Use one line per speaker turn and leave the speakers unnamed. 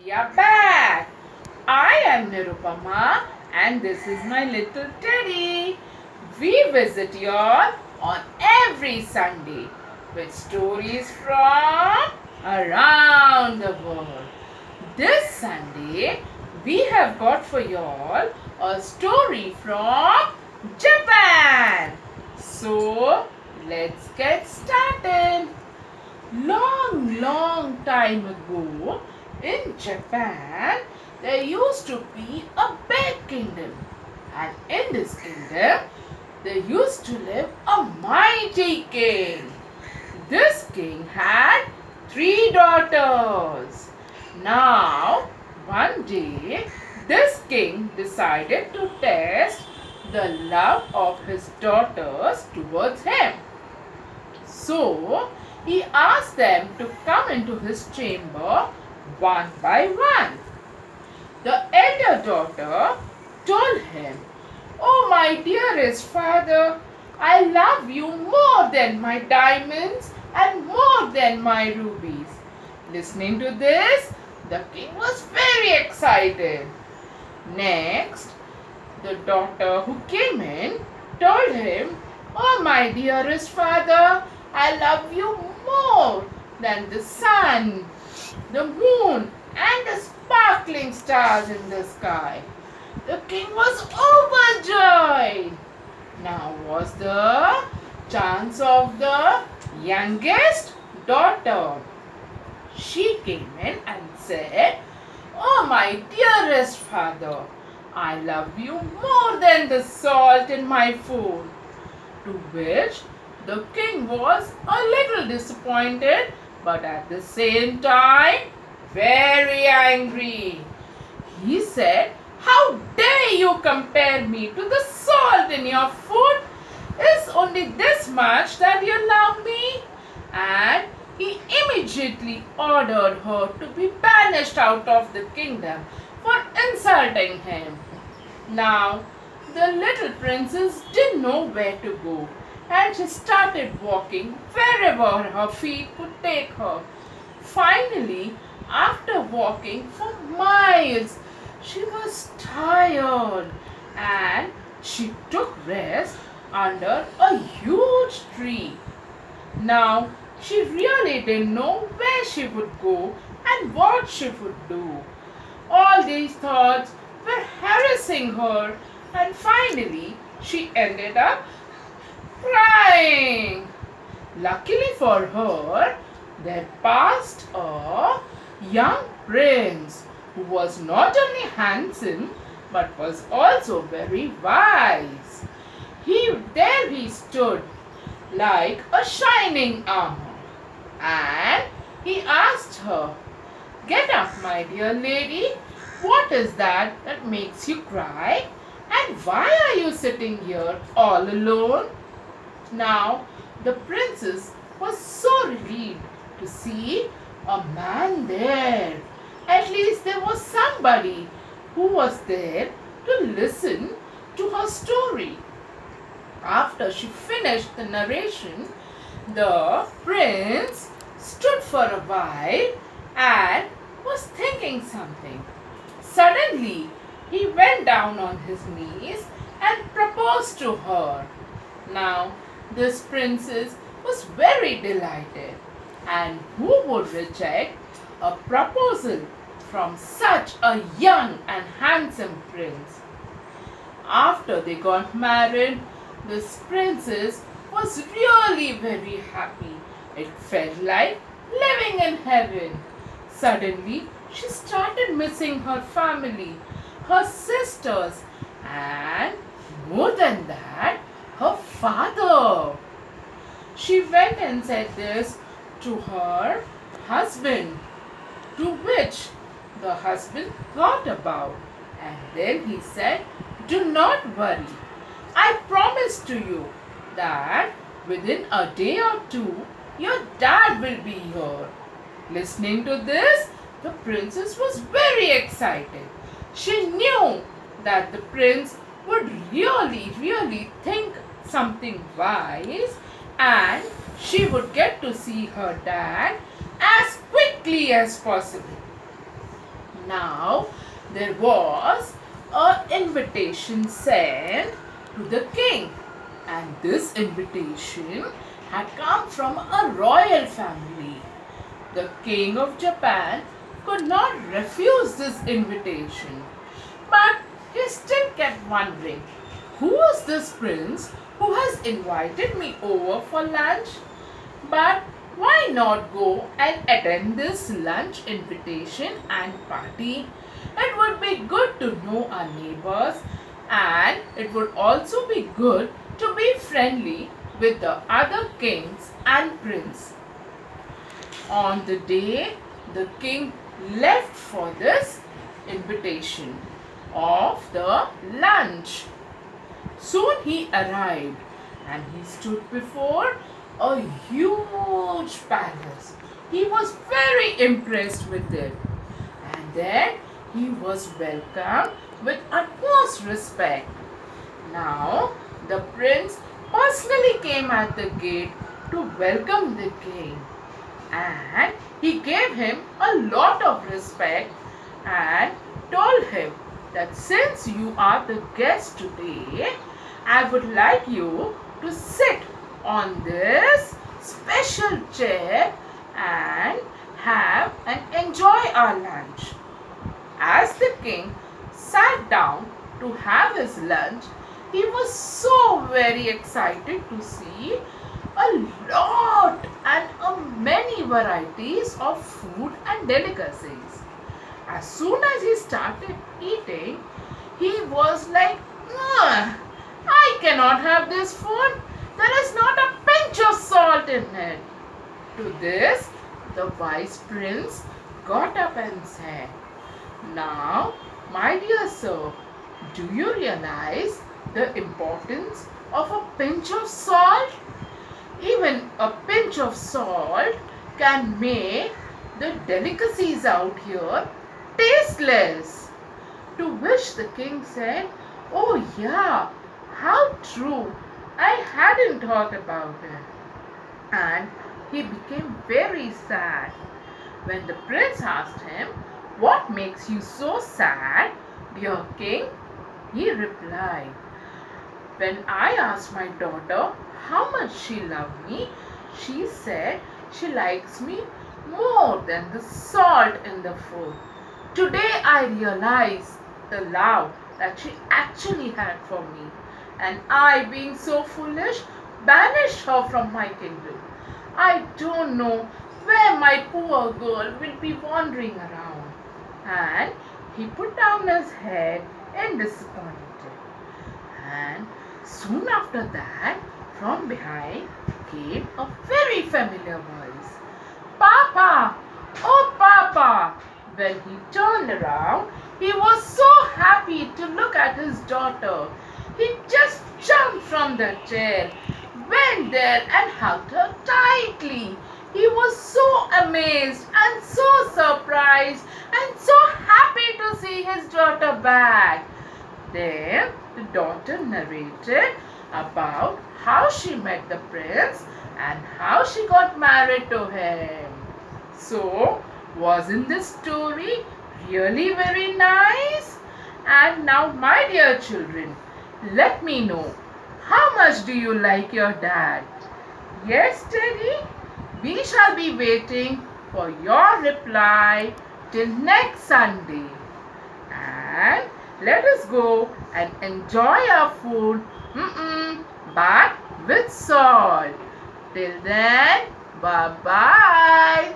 We are back. I am Nirupama and this is my little teddy. We visit you all on every Sunday with stories from around the world. This Sunday we have got for you all a story from Japan. So let's get started. Long time ago, in Japan, there used to be a big kingdom. And in this kingdom, there used to live a mighty king. This king had 3 daughters. Now, one day, this king decided to test the love of his daughters towards him. So, he asked them to come into his chamber one by one. The elder daughter told him, "Oh, my dearest father, I love you more than my diamonds and more than my rubies." Listening to this, the king was very excited. Next, the daughter who came in told him, "Oh, my dearest father, I love you more than the sun, the moon, and the sparkling stars in the sky." The king was overjoyed. Now was the chance of the youngest daughter. She came in and said, "Oh, my dearest father, I love you more than the salt in my food." To which the king was a little disappointed, but at the same time very angry. He said, "How dare you compare me to the salt in your food? Is only this much that you love me?" And he immediately ordered her to be banished out of the kingdom for insulting him. Now, the little princess didn't know where to go, and she started walking wherever her feet could take her. Finally, after walking for miles, she was tired and she took rest under a huge tree. Now, she really didn't know where she would go and what she would do. All these thoughts were harassing her, and finally, she ended up crying. Luckily for her, there passed a young prince who was not only handsome but was also very wise. There he stood like a shining armor, and he asked her, "Get up, my dear lady. What is that makes you cry? And why are you sitting here all alone?" Now, the princess was so relieved to see a man there. At least there was somebody who was there to listen to her story. After she finished the narration, the prince stood for a while and was thinking something. Suddenly, he went down on his knees and proposed to her. Now, this princess was very delighted, and who would reject a proposal from such a young and handsome prince? After they got married, this princess was really very happy. It felt like living in heaven. Suddenly, she started missing her family, her sisters, and more than that, her father. She went and said this to her husband, to which the husband thought about, and then he said, "Do not worry. I promise to you that within a day or two, your dad will be here." Listening to this, the princess was very excited. She knew that the prince would really think something wise, and she would get to see her dad as quickly as possible. Now there was an invitation sent to the king, and this invitation had come from a royal family. The king of Japan could not refuse this invitation, but he still kept wondering, who is this prince who has invited me over for lunch? But why not go and attend this lunch invitation and party? It would be good to know our neighbors, and it would also be good to be friendly with the other kings and princes. On the day the king left for this invitation of the lunch, soon he arrived and he stood before a huge palace. He was very impressed with it, and then he was welcomed with utmost respect. Now the prince personally came at the gate to welcome the king, and he gave him a lot of respect and told him that since you are the guest today, I would like you to sit on this special chair and have and enjoy our lunch. As the king sat down to have his lunch, he was so very excited to see a lot and many varieties of food and delicacies. As soon as he started eating, he was like, I cannot have this food. There is not a pinch of salt in it. To this, the wise prince got up and said, now, my dear sir, do you realize the importance of a pinch of salt? Even a pinch of salt can make the delicacies out here tasteless. To which the king said, oh yeah, how true. I hadn't thought about it. And he became very sad. When the prince asked him, what makes you so sad, dear king? He replied, when I asked my daughter how much she loved me, she said she likes me more than the salt in the food. Today I realize the love that she actually had for me, and I, being so foolish, banished her from my kingdom. I don't know where my poor girl will be wandering around. And he put down his head in disappointment. And soon after that, from behind came a very familiar voice. Papa! Oh, Papa! When he turned around, he was so happy to look at his daughter. He just jumped from the chair, went there and hugged her tightly. He was so amazed and so surprised and so happy to see his daughter back. Then the daughter narrated about how she met the prince and how she got married to him. So, wasn't this story really very nice? And now, my dear children, let me know, how much do you like your dad? Yes, Teddy? We shall be waiting for your reply till next Sunday. And let us go and enjoy our food, but with salt. Till then, bye-bye.